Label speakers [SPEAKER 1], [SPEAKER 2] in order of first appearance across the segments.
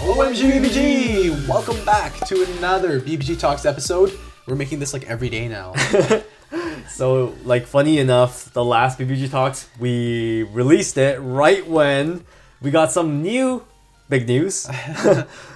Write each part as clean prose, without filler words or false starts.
[SPEAKER 1] OMG BBG! Welcome back to another BBG Talks episode. We're making this like every day now.
[SPEAKER 2] So, like, funny enough, the last BBG Talks, we released it right when we got some new big news.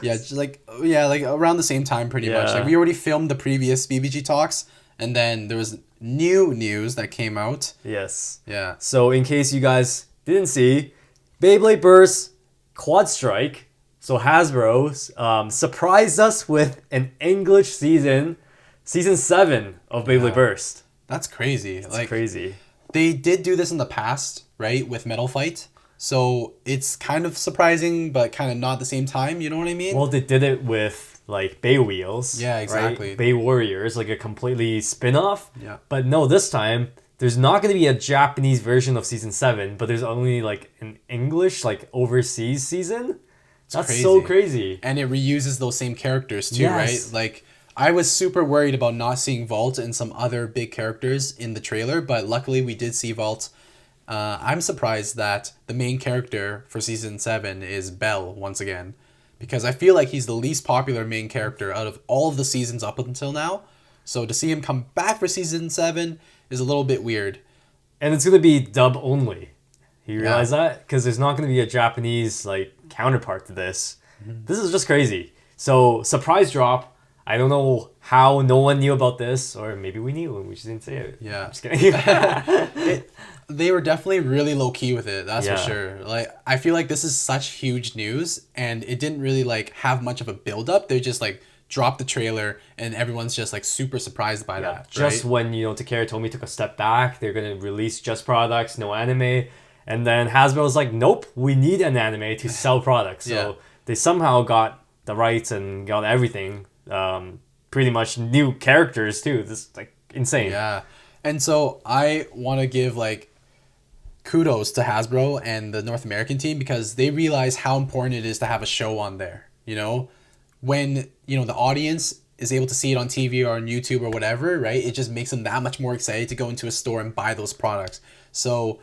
[SPEAKER 1] like around the same time pretty much. Like, we already filmed the previous BBG Talks, and then there was new news that came out.
[SPEAKER 2] Yes.
[SPEAKER 1] Yeah.
[SPEAKER 2] So, in case you guys didn't see, Beyblade Burst QuadStrike, so Hasbro, surprised us with an English season 7 of Beyblade Burst.
[SPEAKER 1] That's crazy.
[SPEAKER 2] It's crazy.
[SPEAKER 1] They did do this in the past, right, with Metal Fight. So it's kind of surprising, but kind of not at the same time. You know what I mean?
[SPEAKER 2] Well, they did it with like Bay Wheels.
[SPEAKER 1] Yeah, exactly.
[SPEAKER 2] Right? Bay Warriors, like a completely spin-off.
[SPEAKER 1] Yeah.
[SPEAKER 2] But no, this time there's not going to be a Japanese version of season 7, but there's only like an English, like overseas season. That's crazy. So crazy.
[SPEAKER 1] And it reuses those same characters too,
[SPEAKER 2] Yes.
[SPEAKER 1] right? Like, I was super worried about not seeing Valt and some other big characters in the trailer, but luckily we did see Valt. I'm surprised that the main character for season 7 is Bell once again, because I feel like he's the least popular main character out of all of the seasons up until now. So to see him come back for season 7 is a little bit weird.
[SPEAKER 2] And it's going to be dub only. You realize that? Because there's not going to be a Japanese like counterpart to this. Mm-hmm. This is just crazy. So surprise drop. I don't know how no one knew about this, or maybe we knew and we just didn't say it.
[SPEAKER 1] Yeah.
[SPEAKER 2] I'm just kidding.
[SPEAKER 1] They were definitely really low key with it, that's for sure. Like, I feel like this is such huge news, and it didn't really like have much of a build up. They just like dropped the trailer, and everyone's just like super surprised by that.
[SPEAKER 2] Just
[SPEAKER 1] right?
[SPEAKER 2] when Takara Tomy took a step back, they're gonna release just products, no anime, and then Hasbro was like, nope, we need an anime to sell products. So they somehow got the rights and got everything. Pretty much new characters too. This is like insane.
[SPEAKER 1] Yeah. And so I want to give like kudos to Hasbro and the North American team, because they realize how important it is to have a show on there. You know, when the audience is able to see it on TV or on YouTube or whatever, right? It just makes them that much more excited to go into a store and buy those products. So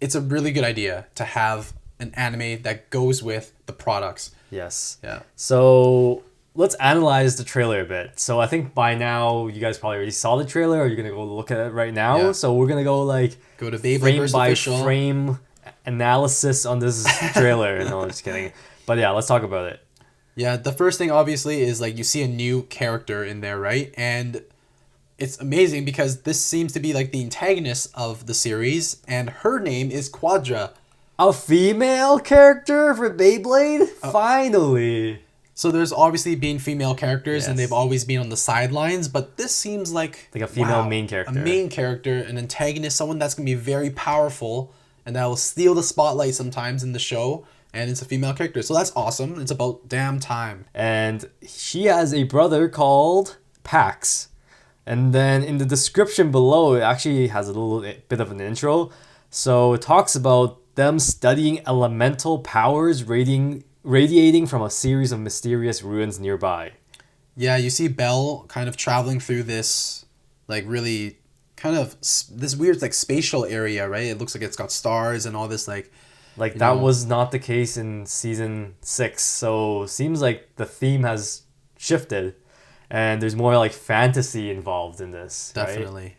[SPEAKER 1] it's a really good idea to have an anime that goes with the products.
[SPEAKER 2] Yes.
[SPEAKER 1] Yeah.
[SPEAKER 2] So let's analyze the trailer a bit. So I think by now you guys probably already saw the trailer, or you're gonna go look at it right now. Yeah. So we're gonna go
[SPEAKER 1] to Beyblade
[SPEAKER 2] frame
[SPEAKER 1] Burst
[SPEAKER 2] by
[SPEAKER 1] official.
[SPEAKER 2] frame analysis on this trailer. No, I'm just kidding. But yeah, let's talk about it.
[SPEAKER 1] Yeah, the first thing obviously is like you see a new character in there, right? And it's amazing because this seems to be like the antagonist of the series, and her name is Quadra.
[SPEAKER 2] A female character for Beyblade? Finally.
[SPEAKER 1] So there's obviously been female characters, and they've always been on the sidelines, but this seems like
[SPEAKER 2] a female main character.
[SPEAKER 1] A main character, an antagonist, someone that's going to be very powerful and that will steal the spotlight sometimes in the show, and it's a female character. So that's awesome. It's about damn time.
[SPEAKER 2] And she has a brother called Pax. And then in the description below, it actually has a little bit of an intro. So it talks about them studying elemental powers radiating from a series of mysterious ruins nearby.
[SPEAKER 1] Yeah, you see Belle kind of traveling through this, like, really kind of this weird, like, spatial area, right? It looks like it's got stars and all this, like
[SPEAKER 2] that was not the case in season 6. So seems like the theme has shifted, and there's more like fantasy involved in this.
[SPEAKER 1] Definitely.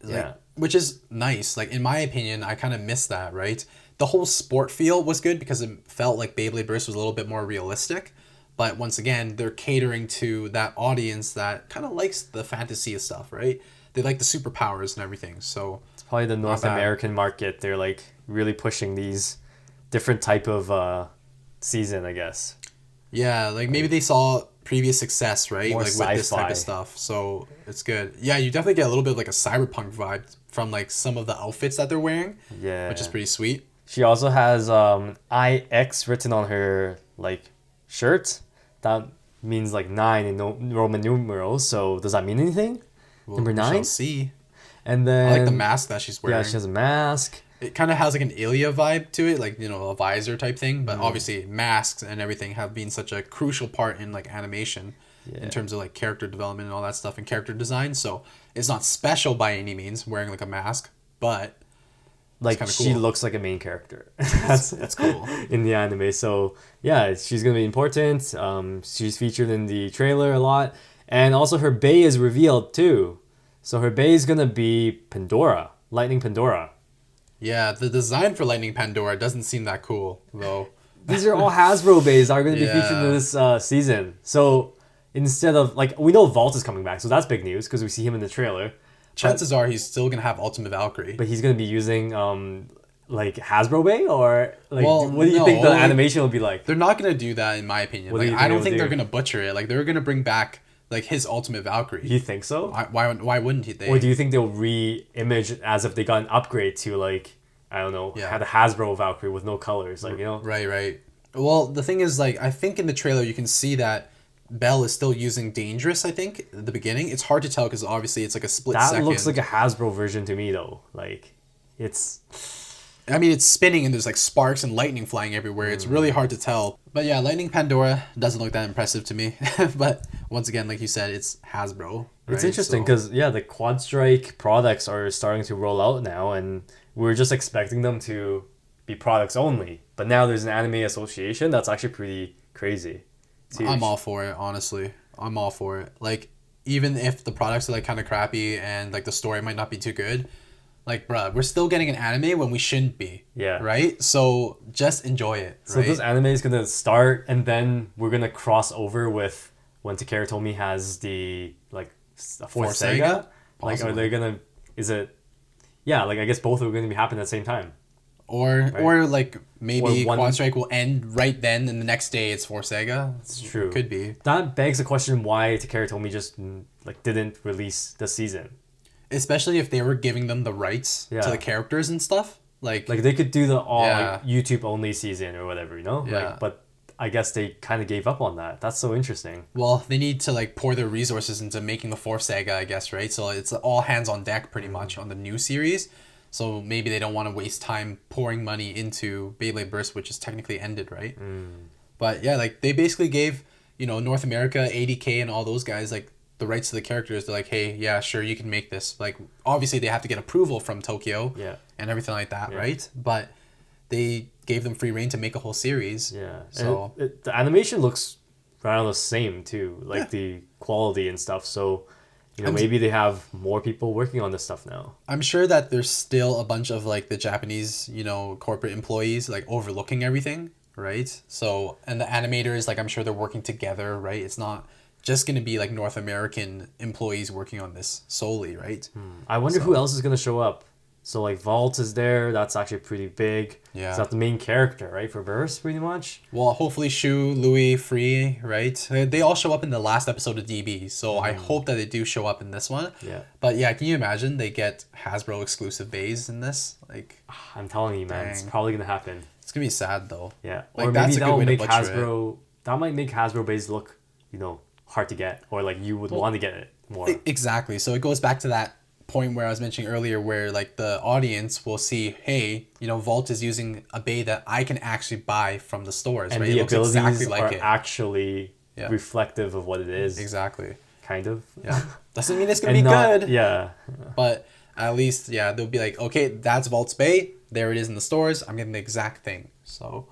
[SPEAKER 2] Right? Yeah.
[SPEAKER 1] Which is nice. Like, in my opinion, I kind of miss that, right? The whole sport feel was good because it felt like Beyblade Burst was a little bit more realistic. But once again, they're catering to that audience that kind of likes the fantasy stuff, right? They like the superpowers and everything. So
[SPEAKER 2] it's probably the North American market. They're like really pushing these different type of season, I guess.
[SPEAKER 1] Yeah, like maybe they saw previous success, right?
[SPEAKER 2] More
[SPEAKER 1] like
[SPEAKER 2] sci-fi.
[SPEAKER 1] With this type of stuff. So it's good. Yeah, you definitely get a little bit of like a cyberpunk vibe from like some of the outfits that they're wearing.
[SPEAKER 2] Yeah.
[SPEAKER 1] Which is pretty sweet.
[SPEAKER 2] She also has IX written on her like shirt. That means like 9 in Roman numerals. So does that mean anything?
[SPEAKER 1] Well,
[SPEAKER 2] Number 9?
[SPEAKER 1] We shall see.
[SPEAKER 2] And then
[SPEAKER 1] I like the mask that she's wearing.
[SPEAKER 2] Yeah, she has a mask.
[SPEAKER 1] It kind of has like an Ilia vibe to it, like, a visor type thing. But obviously masks and everything have been such a crucial part in like animation in terms of like character development and all that stuff and character design. So it's not special by any means wearing like a mask, but
[SPEAKER 2] like
[SPEAKER 1] kinda
[SPEAKER 2] she
[SPEAKER 1] cool.
[SPEAKER 2] looks like a main character.
[SPEAKER 1] That's cool.
[SPEAKER 2] In the anime. So yeah, she's gonna be important. She's featured in the trailer a lot, and also her Bey is revealed too. So her Bey is gonna be Pandora, Lightning Pandora.
[SPEAKER 1] Yeah, the design for Lightning Pandora doesn't seem that cool though.
[SPEAKER 2] These are all Hasbro Beys that are gonna be
[SPEAKER 1] Yeah.
[SPEAKER 2] featured in this season. So instead of like we know Valt is coming back, so that's big news because we see him in the trailer.
[SPEAKER 1] Chances are he's still gonna have Ultimate Valkyrie.
[SPEAKER 2] But he's gonna be using like Hasbro Bay or like
[SPEAKER 1] Well,
[SPEAKER 2] what do you
[SPEAKER 1] no,
[SPEAKER 2] think the
[SPEAKER 1] like,
[SPEAKER 2] animation will be like?
[SPEAKER 1] They're not gonna do that in my opinion.
[SPEAKER 2] What do
[SPEAKER 1] Like
[SPEAKER 2] you
[SPEAKER 1] I
[SPEAKER 2] think
[SPEAKER 1] don't
[SPEAKER 2] they'll
[SPEAKER 1] think they're
[SPEAKER 2] do?
[SPEAKER 1] gonna butcher it. Like they're gonna bring back like his Ultimate Valkyrie.
[SPEAKER 2] You think so?
[SPEAKER 1] Why wouldn't he?
[SPEAKER 2] Or do you think they'll re-image it as if they got an upgrade to like I don't know,
[SPEAKER 1] Yeah.
[SPEAKER 2] had a Hasbro Valkyrie with no colors, like you know?
[SPEAKER 1] Right. Well, the thing is, like, I think in the trailer you can see that Belle is still using Dangerous, I think, at the beginning. It's hard to tell because obviously it's like a split
[SPEAKER 2] That
[SPEAKER 1] second.
[SPEAKER 2] looks like a Hasbro version to me though. Like it's
[SPEAKER 1] I mean, it's spinning and there's like sparks and lightning flying everywhere. It's really hard to tell. But yeah, Lightning Pandora doesn't look that impressive to me. But once again, like you said, it's Hasbro.
[SPEAKER 2] It's
[SPEAKER 1] right?
[SPEAKER 2] interesting
[SPEAKER 1] So-
[SPEAKER 2] because yeah, the QuadStrike products are starting to roll out now, and we were just expecting them to be products only. But now there's an anime association that's actually pretty crazy. It's huge.
[SPEAKER 1] I'm all for it, honestly. I'm all for it. Like, even if the products are like kind of crappy and like the story might not be too good, like, bruh, we're still getting an anime when we shouldn't be.
[SPEAKER 2] Yeah.
[SPEAKER 1] Right? So just enjoy it.
[SPEAKER 2] So
[SPEAKER 1] right?
[SPEAKER 2] this anime is gonna start, and then we're gonna cross over with when Takara Tomy has the like fourth
[SPEAKER 1] Fourth
[SPEAKER 2] Sega.
[SPEAKER 1] Sega?
[SPEAKER 2] Like, are
[SPEAKER 1] Possibly.
[SPEAKER 2] they gonna? Is it? Yeah, like I guess both are gonna be happening at the same time.
[SPEAKER 1] Or like maybe
[SPEAKER 2] Or one-
[SPEAKER 1] QuadStrike will end right then, and the next day it's for Sega.
[SPEAKER 2] It's true.
[SPEAKER 1] Could be.
[SPEAKER 2] That begs the question: why Takara Tomy just like didn't release the season?
[SPEAKER 1] Especially if they were giving them the rights
[SPEAKER 2] Yeah.
[SPEAKER 1] to the characters and stuff. Like
[SPEAKER 2] Like they could do the all
[SPEAKER 1] Yeah.
[SPEAKER 2] like, YouTube only season or whatever, you know?
[SPEAKER 1] Yeah.
[SPEAKER 2] Like, but I guess they kind of gave up on that. That's so interesting.
[SPEAKER 1] well, they need to like pour their resources into making the fourth Sega, I guess, right? So it's all hands on deck pretty much on the new series. So maybe they don't want to waste time pouring money into Beyblade Burst, which is technically ended, right? But yeah, like they basically gave, North America, 80K and all those guys like the rights to the characters. They're like, hey, yeah, sure, you can make this. Like obviously they have to get approval from Tokyo
[SPEAKER 2] Yeah.
[SPEAKER 1] and everything like that,
[SPEAKER 2] Yeah.
[SPEAKER 1] right? But they gave them free reign to make a whole series.
[SPEAKER 2] Yeah.
[SPEAKER 1] So
[SPEAKER 2] And the animation looks around the same too, like the quality and stuff. So, maybe they have more people working on this stuff now.
[SPEAKER 1] I'm sure that there's still a bunch of like the Japanese, corporate employees like overlooking everything, right? So, and the animators, like I'm sure they're working together, right? It's not just going to be like North American employees working on this solely, right?
[SPEAKER 2] I wonder who else is going to show up. So like Valt is there. That's actually pretty big.
[SPEAKER 1] Yeah.
[SPEAKER 2] Is that the main character, right? For Burst, pretty much.
[SPEAKER 1] Well, hopefully Shu, Louis, Free, right? They all show up in the last episode of DB, so I hope that they do show up in this one.
[SPEAKER 2] Yeah.
[SPEAKER 1] But yeah, can you imagine they get Hasbro exclusive bays in this? Like,
[SPEAKER 2] I'm telling you, man, it's
[SPEAKER 1] Dang.
[SPEAKER 2] probably going to happen.
[SPEAKER 1] it's going to be sad though.
[SPEAKER 2] Yeah.
[SPEAKER 1] Like,
[SPEAKER 2] Or
[SPEAKER 1] that's
[SPEAKER 2] maybe
[SPEAKER 1] a good
[SPEAKER 2] that'll
[SPEAKER 1] way to
[SPEAKER 2] make
[SPEAKER 1] butcher it.
[SPEAKER 2] Hasbro. That might make Hasbro base look, hard to get, or like you would want to get it more.
[SPEAKER 1] Exactly. So it goes back to that point where I was mentioning earlier where like the audience will see, hey, Vault is using a bay that I can actually buy from the stores,
[SPEAKER 2] And
[SPEAKER 1] right?
[SPEAKER 2] the
[SPEAKER 1] It looks
[SPEAKER 2] abilities
[SPEAKER 1] exactly like
[SPEAKER 2] are
[SPEAKER 1] it.
[SPEAKER 2] actually
[SPEAKER 1] Yeah.
[SPEAKER 2] reflective of what it is.
[SPEAKER 1] Exactly.
[SPEAKER 2] Kind of.
[SPEAKER 1] Yeah. Doesn't mean it's going
[SPEAKER 2] And
[SPEAKER 1] to be
[SPEAKER 2] not,
[SPEAKER 1] good.
[SPEAKER 2] Yeah.
[SPEAKER 1] But at least, yeah, they'll be like, okay, that's Vault's Bay. There it is in the stores. I'm getting the exact thing. So,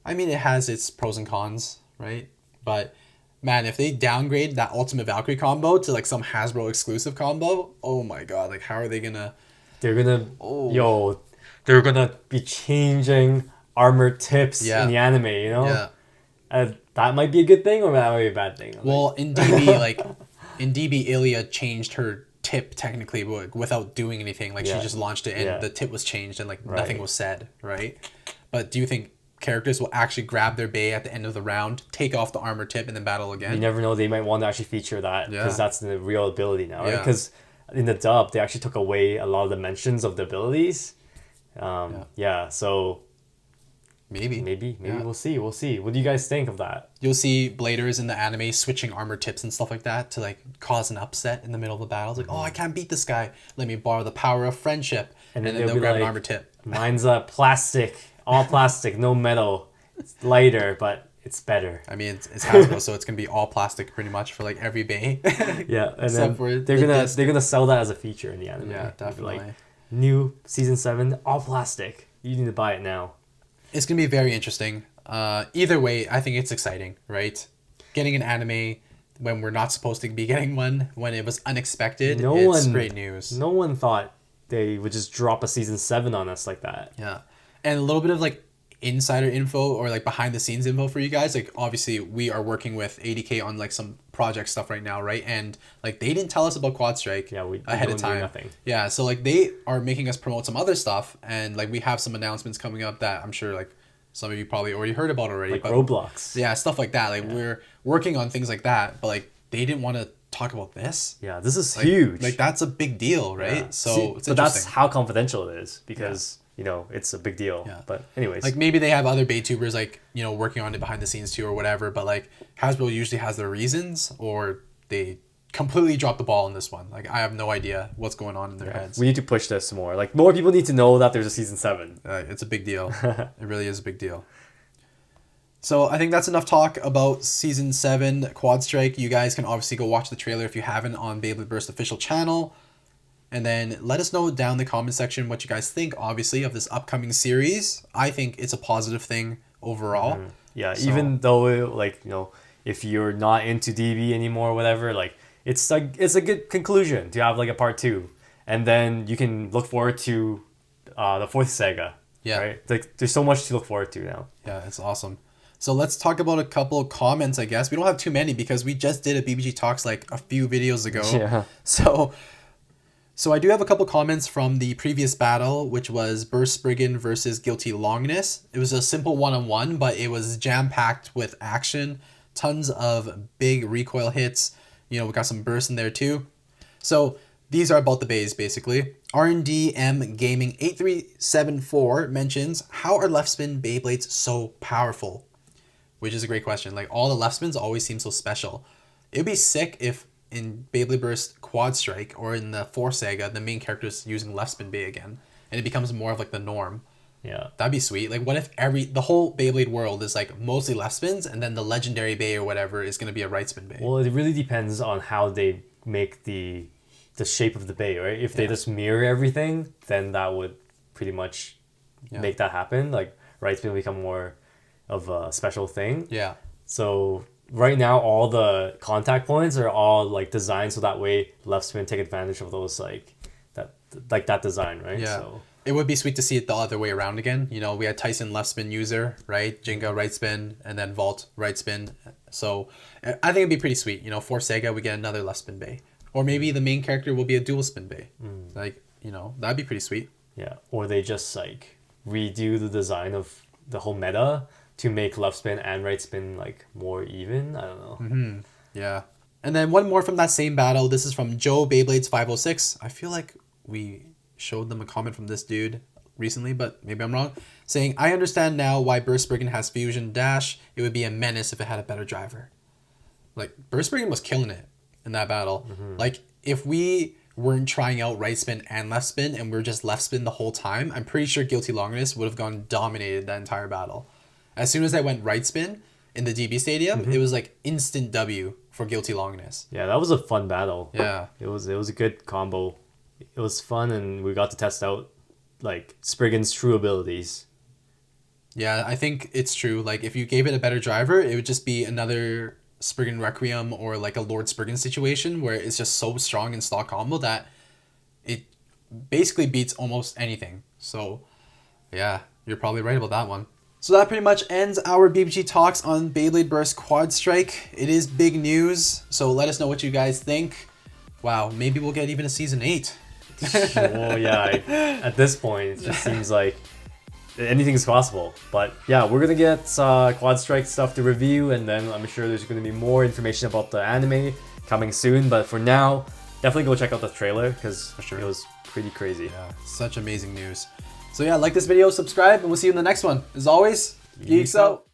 [SPEAKER 1] I mean, it has its pros and cons, right? But, man, if they downgrade that Ultimate Valkyrie combo to, like, some Hasbro exclusive combo, oh, my God. Like, how are they going to...
[SPEAKER 2] They're gonna
[SPEAKER 1] Oh.
[SPEAKER 2] they're gonna be changing armor tips
[SPEAKER 1] Yeah.
[SPEAKER 2] in the anime,
[SPEAKER 1] Yeah.
[SPEAKER 2] that might be a good thing or that might be a bad thing.
[SPEAKER 1] Well, in DB, like, in DB, Ilya changed her tip technically without doing anything. Like,
[SPEAKER 2] Yeah.
[SPEAKER 1] she just launched it and
[SPEAKER 2] Yeah.
[SPEAKER 1] the tip was changed and, like,
[SPEAKER 2] Right.
[SPEAKER 1] nothing was said, right? But do you think characters will actually grab their bay at the end of the round, take off the armor tip, and then battle again?
[SPEAKER 2] you never know, they might want to actually feature that because
[SPEAKER 1] Yeah.
[SPEAKER 2] that's the real ability now, right?
[SPEAKER 1] Yeah.
[SPEAKER 2] Because in the dub they actually took away a lot of the mentions of the abilities. So
[SPEAKER 1] Maybe.
[SPEAKER 2] maybe
[SPEAKER 1] Yeah.
[SPEAKER 2] we'll see. What do you guys think of that?
[SPEAKER 1] You'll see bladers in the anime switching armor tips and stuff like that to like cause an upset in the middle of the battle. It's like, oh, I can't beat this guy. Let me borrow the power of friendship. And then they'll
[SPEAKER 2] be
[SPEAKER 1] grab an
[SPEAKER 2] like,
[SPEAKER 1] armor tip.
[SPEAKER 2] Mine's a plastic, all plastic, no metal. It's lighter, but it's better.
[SPEAKER 1] I mean, it's Hasbro, so it's gonna be all plastic pretty much for like every bay.
[SPEAKER 2] Yeah, and
[SPEAKER 1] Except for
[SPEAKER 2] then
[SPEAKER 1] the disc.
[SPEAKER 2] they're gonna sell that as a feature in the anime.
[SPEAKER 1] Yeah,
[SPEAKER 2] They'll be
[SPEAKER 1] definitely.
[SPEAKER 2] Like, New season 7, all plastic. You need to buy it now.
[SPEAKER 1] It's going to be very interesting. Either way, I think it's exciting, right? Getting an anime when we're not supposed to be getting one, when it was unexpected, it's great news.
[SPEAKER 2] No one thought they would just drop a season 7 on us like that.
[SPEAKER 1] Yeah. And a little bit of like insider info or like behind the scenes info for you guys. Like obviously we are working with ADK on like some project stuff right now, right? And like they didn't tell us about QuadStrike ahead of time.
[SPEAKER 2] Nothing.
[SPEAKER 1] Yeah, so like they are making us promote some other stuff, and like we have some announcements coming up that I'm sure like some of you probably already heard about already.
[SPEAKER 2] Like Roblox.
[SPEAKER 1] Yeah, stuff like that. Like we're working on things like that, but like they didn't want to talk about this.
[SPEAKER 2] Yeah, this is
[SPEAKER 1] like,
[SPEAKER 2] huge.
[SPEAKER 1] Like that's a big deal, right?
[SPEAKER 2] Yeah.
[SPEAKER 1] So
[SPEAKER 2] but that's how confidential it is because you know it's a big deal.
[SPEAKER 1] Yeah.
[SPEAKER 2] But anyways,
[SPEAKER 1] like maybe they have other Baytubers like you know working on it behind the scenes too or whatever. But like Hasbro usually has their reasons, or they completely drop the ball on this one. Like I have no idea what's going on in their heads.
[SPEAKER 2] We need to push this more. Like more people need to know that there's a season 7.
[SPEAKER 1] It's a big deal. It really is a big deal. So I think that's enough talk about season 7 QuadStrike. You guys can obviously go watch the trailer if you haven't on Beyblade Burst official channel. And then let us know down in the comment section what you guys think, obviously, of this upcoming series. I think it's a positive thing overall.
[SPEAKER 2] Yeah, so, even though, like, you know, if you're not into DB anymore or whatever, like, it's a good conclusion to have, like, a part 2. And then you can look forward to the 4th saga. Yeah. Right? Like, there's so much to look forward to now.
[SPEAKER 1] Yeah, it's awesome. So let's talk about a couple of comments, I guess. We don't have too many because we just did a BBG Talks, like, a few videos ago.
[SPEAKER 2] Yeah.
[SPEAKER 1] So I do have a couple comments from the previous battle, which was Burst Spriggan versus Guilty Longness. It was a simple one-on-one, but it was jam-packed with action. Tons of big recoil hits. You know, we got some bursts in there too. So these are about the bays, basically. R&DM Gaming 8374 mentions, how are left spin Beyblades so powerful? Which is a great question. Like, all the left spins always seem so special. It would be sick if in Beyblade Burst QuadStrike or in the 4th saga, the main character is using left spin bay again, and it becomes more of like the norm.
[SPEAKER 2] Yeah,
[SPEAKER 1] that'd be sweet. Like, what if the whole Beyblade world is like mostly left spins, and then the legendary bay or whatever is gonna be a right spin bay?
[SPEAKER 2] Well, it really depends on how they make the shape of the bay, right? If they just mirror everything, then that would pretty much make that happen. Like, right spin will become more of a special thing.
[SPEAKER 1] Yeah.
[SPEAKER 2] So right now, all the contact points are all like designed so that way left spin take advantage of those that design, right?
[SPEAKER 1] Yeah.
[SPEAKER 2] So
[SPEAKER 1] it would be sweet to see it the other way around again. You know, we had Tyson left spin user, right? Jinga right spin, and then Valt right spin. So I think it'd be pretty sweet. You know, for Sega, we get another left spin bay, or maybe the main character will be a dual spin bay. Like, you know, that'd be pretty sweet.
[SPEAKER 2] Yeah. Or they just like redo the design of the whole meta to make left spin and right spin like more even. I don't know.
[SPEAKER 1] Yeah. And then one more from that same battle. This is from Joe Beyblades 506. I feel like we showed them a comment from this dude recently, but maybe I'm wrong. Saying, I understand now why Burst Spriggan has Fusion Dash. It would be a menace if it had a better driver. Like, Burst Spriggan was killing it in that battle. Like, if we weren't trying out right spin and left spin and we're just left spin the whole time, I'm pretty sure Guilty Longness would have gone dominated that entire battle. As soon as I went right spin in the DB Stadium, it was like instant W for Guilty Longness.
[SPEAKER 2] Yeah, that was a fun battle.
[SPEAKER 1] Yeah.
[SPEAKER 2] It was a good combo. It was fun, and we got to test out like Spriggan's true abilities.
[SPEAKER 1] Yeah, I think it's true. Like, if you gave it a better driver, it would just be another Spriggan Requiem or like a Lord Spriggan situation where it's just so strong in stock combo that it basically beats almost anything. So, yeah, you're probably right about that one. So that pretty much ends our BBG Talks on Beyblade Burst QuadStrike. It is big news, so let us know what you guys think. Wow, maybe we'll get even a Season 8.
[SPEAKER 2] Well, yeah, at this point, it just seems like anything's possible. But yeah, we're going to get QuadStrike stuff to review, and then I'm sure there's going to be more information about the anime coming soon. But for now, definitely go check out the trailer, because it was pretty crazy.
[SPEAKER 1] Yeah, such amazing news. So yeah, like this video, subscribe, and we'll see you in the next one. As always, Geeks out.